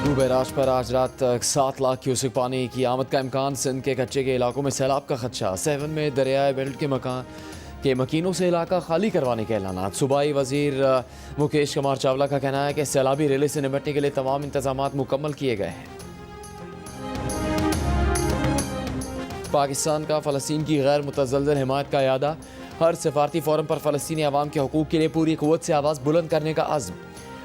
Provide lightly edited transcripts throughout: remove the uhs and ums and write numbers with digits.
Guddu barrage पर आज रात तक 7 लाख क्यूसेक पानी की आमद का इम्कान। सिंध के कच्चे के इलाकों में सैलाब का खदशा। 7 में दरियाए बेल्ट के मकीनों से इलाका खाली करवाने के ऐलान। सूबाई वजीर मुकेश कुमार चावला का कहना है कि सैलाबी रेले से निपटने के लिए तमाम इंतजाम मुकम्मल किए गए हैं। पाकिस्तान का फ़लस्तीन की गैर मुतज़ल्ज़ल हिमायत का यादा। हर सफारती फ़ोरम पर फ़लस्तीनी अवाम के हकूक़ के लिए पूरी क़ुव्वत से आवाज़ बुलंद करने का अज़्म।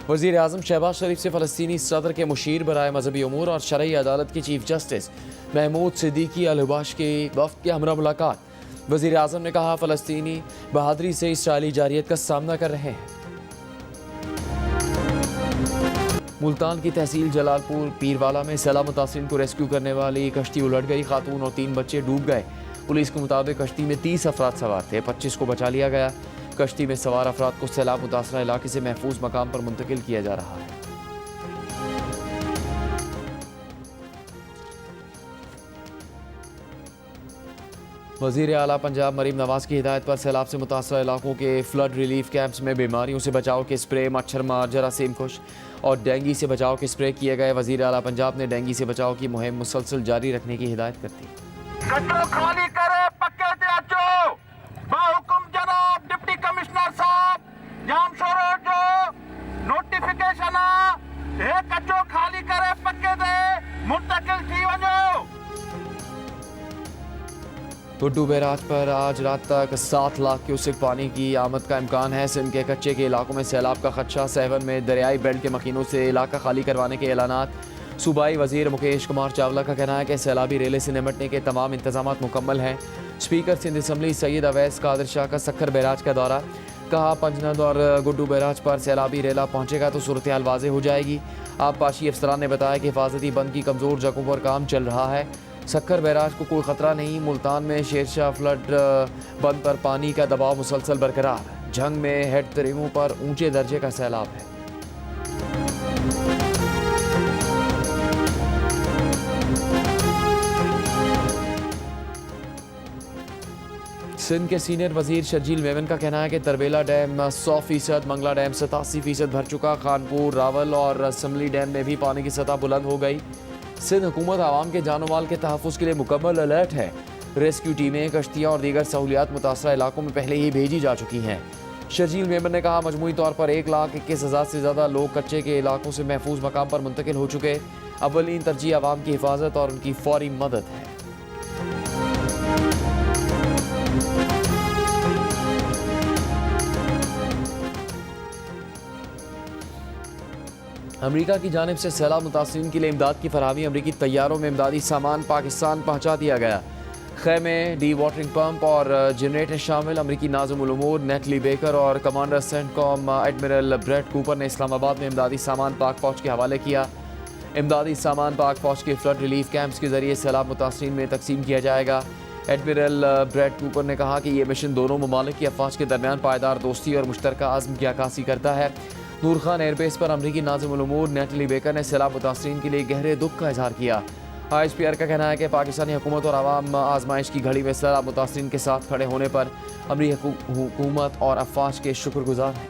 वज़ीर आज़म शहबाज शरीफ से फ़लस्तीनी सदर के मुशीर बराए मजहबी उमूर और शरई अदालत के चीफ जस्टिस महमूद सिद्दीकी अल हुबाश के वफ़द के हमरा मुलाकात। वज़ीर आज़म ने कहा फ़लस्तीनी बहादुरी से इसराइली जारियत का सामना कर रहे हैं। मुल्तान की तहसील जलालपुर पीरवाला में सैलाब मुतासिरीन को रेस्क्यू करने वाली कश्ती उलट गई। खातून और 3 बच्चे डूब गए। पुलिस के मुताबिक कश्ती में 30 अफराद सवार थे। 25 को बचा लिया गया। कश्ती में सवार अफराद को सैलाब मुतासरा इलाके से महफूज मकाम पर मुंतकिल किया जा रहा है। वज़ीर आला पंजाब मरीम नवाज की हिदायत पर सैलाब से मुतासरा इलाकों के फ्लड रिलीफ कैंप्स में बीमारियों से बचाव के स्प्रे, मच्छर मार, जरासीम कुश और डेंगू से बचाव के स्प्रे किए गए। वज़ीर आला पंजाब ने डेंगू से बचाव की मुहिम मुसलसल जारी रखने की हिदायत कर दी। खाली करे पक्के हुकुम जनाब डिप्टी कमिश्नर साहब जाम शोरो जो नोटिफिकेशन कचो खाली करे पक्के दे मुंतकिल थी वञो। गुड्डू बैराज पर आज रात तक 7 लाख क्यूसेक पानी की आमद का इम्कान है। सिंध के कच्चे के इलाकों में सैलाब का खदशा। 7 में दरियाई बेल्ट के मकीनों से इलाका खाली करवाने के ऐलानात। सूबाई वजीर मुकेश कुमार चावला का कहना है कि सैलाबी रेले से निपटने के तमाम इंतजाम मुकम्मल हैं। स्पीकर सिंध असम्बली सैयद अवैस कादिर शाह का सक्खर बैराज का दौरा। कहा पंजनद और गुड्डू बैराज पर सैलाबी रेला पहुँचेगा तो सूरत हाल वाज़ेह हो जाएगी। आबपाशी अफसरान ने बताया कि हिफाजती बंद की कमज़ोर जगहों पर काम चल रहा है। सक्खर बैराज को कोई ख़तरा नहीं। मुल्तान में शेरशाह फ्लड बंद पर पानी का दबाव मुसलसल बरकरार। झंग में हेड तरीमों पर ऊंचे दर्जे का सैलाब है। सिंध के सीनियर वजीर शर्जील मेमन का कहना है कि तरबेला डैम 100%, मंगला डैम 87% भर चुका। खानपुर, रावल और असम्बली डैम में भी पानी की सतह बुलंद हो गई। सिंध हुकूमत आवाम के जानो माल के तहफ़्फ़ुज़ के लिए मुकम्मल अलर्ट है। रेस्क्यू टीमें, कश्तियाँ और दीगर सहूलियात मुतासरा इलाकों में पहले ही भेजी जा चुकी हैं। शर्जील मेमन ने कहा मुजमूई तौर पर 1,21,000 से ज़्यादा लोग कच्चे के इलाकों से महफूज मकाम पर मुंतकिल हो चुके। अव्वलीन तरजीह आवाम की हिफाजत और उनकी फौरी मदद है। अमरीका की जानिब से सैलाब मुतासिरीन के लिए इमदाद की फरहमी। अमरीकी तैयारों में इमदादी सामान पाकिस्तान पहुँचा दिया गया। खैमे, डी वाटरिंग पंप और जनरेटर शामिल। अमरीकी नाज़िमुल उमूर नेटली बेकर और commander CENTCOM admiral Brett Cooper ने इस्लामाबाद में इमदादी सामान पाक फ़ौज के हवाले किया। इमदादी सामान पाक फ़ौज के फ्लड रिलीफ कैंप्स के ज़रिए सैलाब मुतासिरीन में तकसीम किया जाएगा। एडमिरल ब्रेट कूपर ने कहा कि यह मिशन दोनों ममालिक की अफवाज के दरमियान पायदार दोस्ती और मुश्तरका अज़्म की अक्कासी करता है। नूर खान एयरबेस पर अमरीकी नाज़िमुल उमूर नेटली बेकर ने सैलाब मुतासिरीन के लिए गहरे दुख का इजहार किया। ISPR का कहना है कि पाकिस्तानी हुकूमत और आवाम आजमाइश की घड़ी में सैलाब मुतासिरीन के साथ खड़े होने पर अमरीकी हुकूमत और अफवाज के शुक्रगुजार हैं।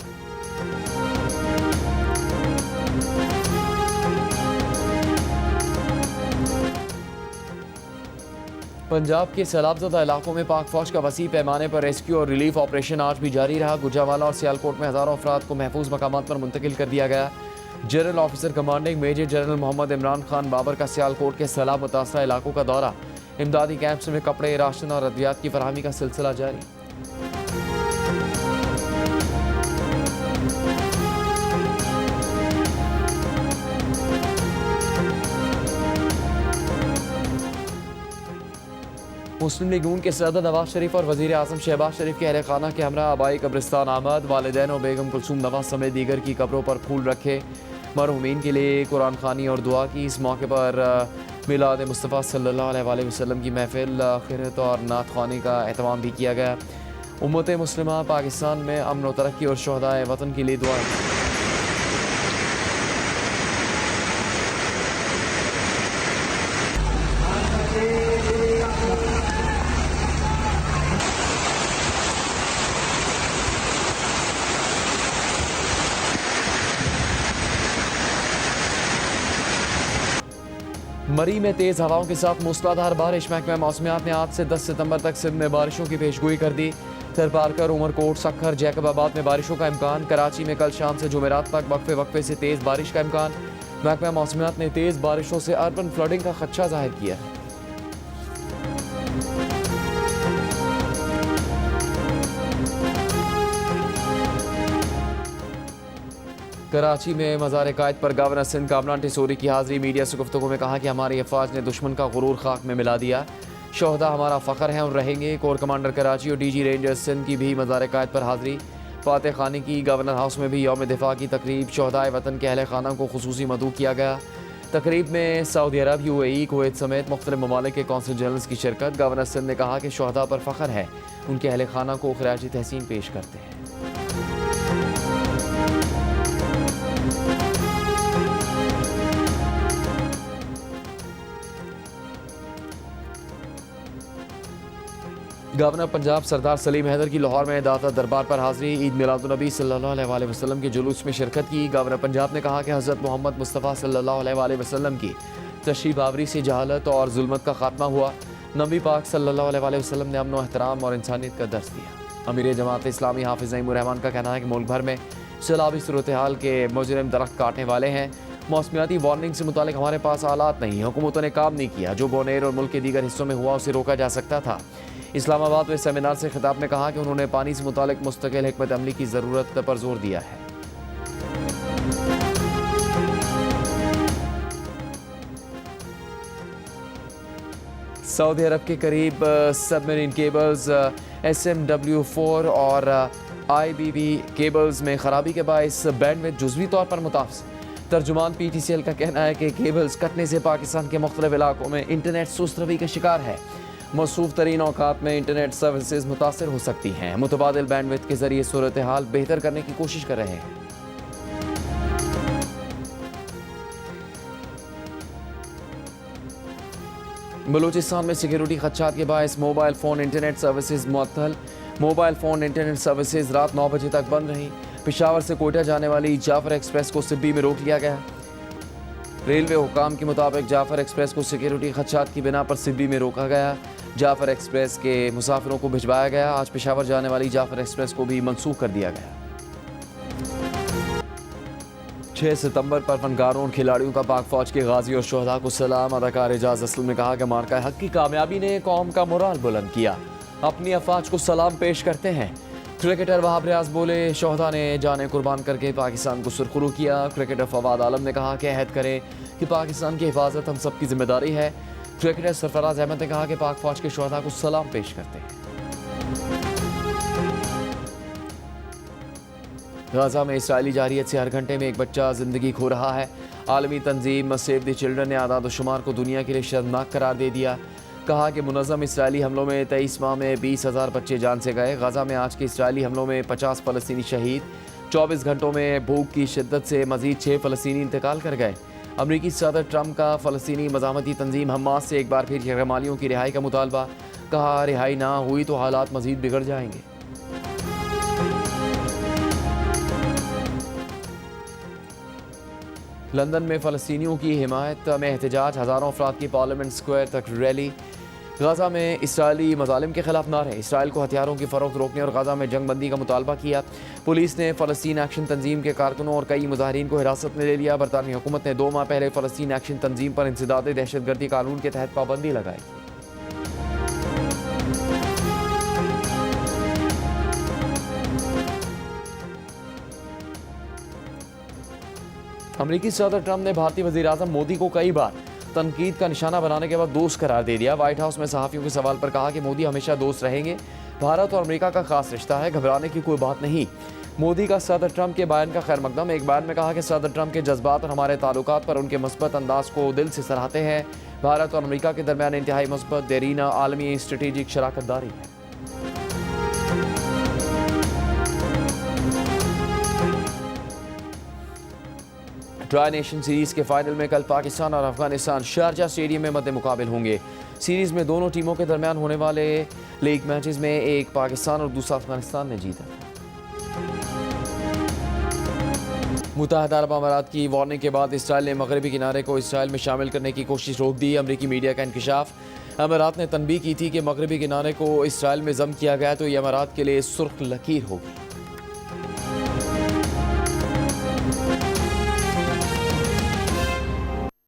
पंजाब के सैलाबज़दा इलाकों में पाक फ़ौज का वसी पैमाने पर रेस्क्यू और रिलीफ ऑपरेशन आज भी जारी रहा। गुजरावाला और सियालकोट में हज़ारों अफराद को महफूज मकामात पर मुंतकिल कर दिया गया। General officer commanding major general Mohammad Imran Khan Babar का सियालकोट के सैलाब मुतासरा इलाकों का दौरा। इमदादी कैंप्स में कपड़े, राशन और अद्वियात की फरहमी का सिलसिला जारी। मुस्लिम लीग नून के सदर नवाज शरीफ और वज़ीर आज़म शहबाज शरीफ के अहल खाना के हमरा आबाई कब्रिस्तान आमद। वालिदैन और बेगम कुलसूम नवाज समेत दीगर की कब्रों पर फूल रखे। मरहूमीन के लिए कुरान खानी और दुआ की। इस मौके पर मिलाद मुस्तफ़ा सल्लल्लाहु अलैहि वसल्लम की महफिल, खिरत और नात ख़्वानी का एहतमाम भी किया गया। उम्मत मुस्लिमा पाकिस्तान में अमन व तरक्की और शुहदाए वतन के लिए दुआ। मरी में तेज़ हवाओं के साथ मूसलाधार बारिश। महकमा मौसमियात ने आज से 10 सितंबर तक सिंध में बारिशों की पेशगोई कर दी। थरपारकर, उमरकोट, सक्खर, जैकबाबाद में बारिशों का इम्कान। कराची में कल शाम से जुमेरात तक वक्फे वक्फे से तेज़ बारिश का इम्कान। महकमा मौसमियात ने तेज़ बारिशों से अर्बन फ्लडिंग का खदशा जाहिर किया है। कराची में मज़ार कायद पर गवर्नर सिंध कामरान टिसोरी की हाज़िरी। मीडिया से गुफ्तगू में कहा कि हमारी अफवाज ने दुश्मन का गुरूर खाक में मिला दिया। शोहदा हमारा फ़ख्र है और रहेंगे। कोर कमांडर कराची और DG रेंजर्स सिंध की भी मज़ार कायद पर हाज़िरी। फातह खानी की गवर्नर हाउस में भी यौम दिफा की तकरीब। शोहदाए वतन के अहले खाना को खुसूसी मदऊ किया गया। तकरीब में सऊदी अरब, UAE, कुवैत समेत मुख्तलिफ ममालिक के कौंसल जनरल्स की शिरकत। गवर्नर सिंध ने कहा कि शोहदा पर फ़ख्र है, उनके अहले खाना को खराज तहसीन पेश करते हैं। गवर्नर पंजाब सरदार सलीम हैदर की लाहौर में दाता दरबार पर हाज़िरी। ईद मिलादुन्नबी सल्लल्लाहु अलैहि वसल्लम के जुलूस में शिरकत की। गवर्नर पंजाब ने कहा कि हज़रत मोहम्मद मुस्तफ़ा सल्लल्लाहु अलैहि वसल्लम की तशरीफ़ आवरी से जहालत और जुल्मत का खात्मा हुआ। नबी पाक सल्लल्लाहु अलैहि वसल्लम ने अमन व एहतराम और इंसानियत का दर्स दिया। अमीर जमात इस्लामी हाफिज़ नईमुर रहमान का कहना है कि मुल्क भर में सैलाबी सूरत हाल के मुजरिम दरख्त काटने वाले हैं। मौसमियाती वार्निंग से मुतालिक हमारे पास आलात नहीं, हुकूमतों ने काम नहीं किया। जो बोनेर और मुल्क के दीगर हिस्सों में हुआ उसे रोका जा सकता था। इस्लामाबाद में सेमिनार से खिताब में कहा कि उन्होंने पानी से मुतालिक मुस्तकिल हिकमत अमली की ज़रूरत पर जोर दिया है। सऊदी अरब के करीब सबमरीन केबल्स SMW4 और IBB केबल्स में खराबी के बायस बैंडविड्थ जुज़वी तौर पर मुताफ़िज़। तर्जुमान PTCL का कहना है कि केबल्स कटने से पाकिस्तान के मुख्तलिफ इलाकों में इंटरनेट सुस्त रवि का शिकार है। मसरूफ़ तरीन औकात में इंटरनेट सर्विसेज मुतासर हो सकती हैं। मुतबादिल बैंडविड्थ के जरिए सूरत हाल बेहतर करने की कोशिश कर रहे हैं। बलूचिस्तान में सिक्योरिटी खदशात के बायस मोबाइल फ़ोन इंटरनेट सर्विसेज मुअत्तल। मोबाइल फ़ोन इंटरनेट सर्विसेज रात 9 बजे तक बंद रही। पेशावर से कोयटा जाने वाली जाफर एक्सप्रेस को सिब्बी में रोक लिया गया। रेलवे हुकाम के मुताबिक जाफर एक्सप्रेस को सिक्योरिटी खदशात की बिना पर सिब्बी में रोका गया। जाफर एक्सप्रेस के मुसाफिरों को भिजवाया गया। आज पेशावर जाने वाली जाफर एक्सप्रेस को भी मनसूख कर दिया गया। 6 सितंबर पर फनकारों और खिलाड़ियों का पाक फौज के गाजी और शोहदा को सलाम। अदाकार एजाज असलम ने कहा कि मार्का हक की कामयाबी ने कौम का मोराल बुलंद किया। अपनी अफवाज को सलाम पेश करते हैं। क्रिकेटर वहाब रियाज बोले, शोहदा ने जाने कुर्बान करके पाकिस्तान को सुरखरू किया। क्रिकेटर फवाद आलम ने कहा कि अहद करें कि पाकिस्तान की हिफाजत हम सबकी जिम्मेदारी है। क्रिकेटर सरफराज अहमद ने कहा कि पाक फौज के शोहदा को सलाम पेश करते हैं। गाजा में इसराइली जारियत से हर घंटे में एक बच्चा जिंदगी खो रहा है। आलमी तंजीम सेव द चिल्ड्रन ने आदाद शुमार को दुनिया के लिए शर्मनाक करार दे दिया। कहा कि मुनज़्ज़म इसराइली हमलों में 23 माह में 20,000 बच्चे जान से गए। गाजा में आज के इसराइली हमलों में 50 फ़लस्तीनी शहीद। 24 घंटों में भूख की शिद्दत से मज़ीद 6 फ़लस्तीनी इंतकाल कर गए। अमरीकी सदर ट्रंप का फ़लस्तीनी मज़ामती तंजीम हमास से एक बार फिर यरगमालियों की रिहाई का मुतालबा। कहा, रिहाई ना हुई तो हालात मज़ीद बिगड़ जाएंगे। लंदन में फ़लस्तीनियों की हिमायत में एहतजाज। हज़ारों अफराद की पार्लियामेंट स्क्वायर तक रैली। गाजा में इसराइली मज़ालिम के खिलाफ नारे। इसराइल को हथियारों की फ़रोख्त रोकने और गाजा में जंग बंदी का मुतालबा किया। पुलिस ने फ़लस्तीन एक्शन तंजीम के कारकुनों और कई मुजाहिरीन को हिरासत में ले लिया। बरतानी हुकूमत ने 2 माह पहले फ़लस्तीन एक्शन तंजीम पर इंसदाद दहशतगर्दी कानून के तहत पाबंदी लगाई। अमरीकी सदर ट्रंप ने भारतीय वज़ीर आज़म मोदी को कई बार तनकीद का निशाना बनाने के बाद दोस्त करार दे दिया। व्हाइट हाउस में सहाफ़ियों के सवाल पर कहा कि मोदी हमेशा दोस्त रहेंगे। भारत और अमेरिका का खास रिश्ता है, घबराने की कोई बात नहीं। मोदी का सदर ट्रंप के बयान का खैर मकदम। एक बयान में कहा कि सदर ट्रंप के जज्बात और हमारे ताल्लुकात पर उनके मुस्बत अंदाज को दिल से सराहते हैं। भारत और अमेरिका के दरमियान इंतहाई मुस्बत देरीना आलमी स्ट्रेटेजिक शराकत दारी है। ट्राई नेशन सीरीज़ के फाइनल में कल पाकिस्तान और अफगानिस्तान शारजा स्टेडियम में मद्दे मुकाबिल होंगे। सीरीज़ में दोनों टीमों के दरमियान होने वाले लीग मैचेस में एक पाकिस्तान और दूसरा अफगानिस्तान ने जीता। मुत्तहदा अरब अमारात की वार्निंग के बाद इसराइल ने मगरबी किनारे को इसराइल में शामिल करने की कोशिश रोक दी। अमरीकी मीडिया का इंकशाफ। अमारात ने तनबीह की थी कि मगरबी किनारे को इसराइल में जम किया गया तो ये अमारात के लिए सुर्ख लकीर होगी।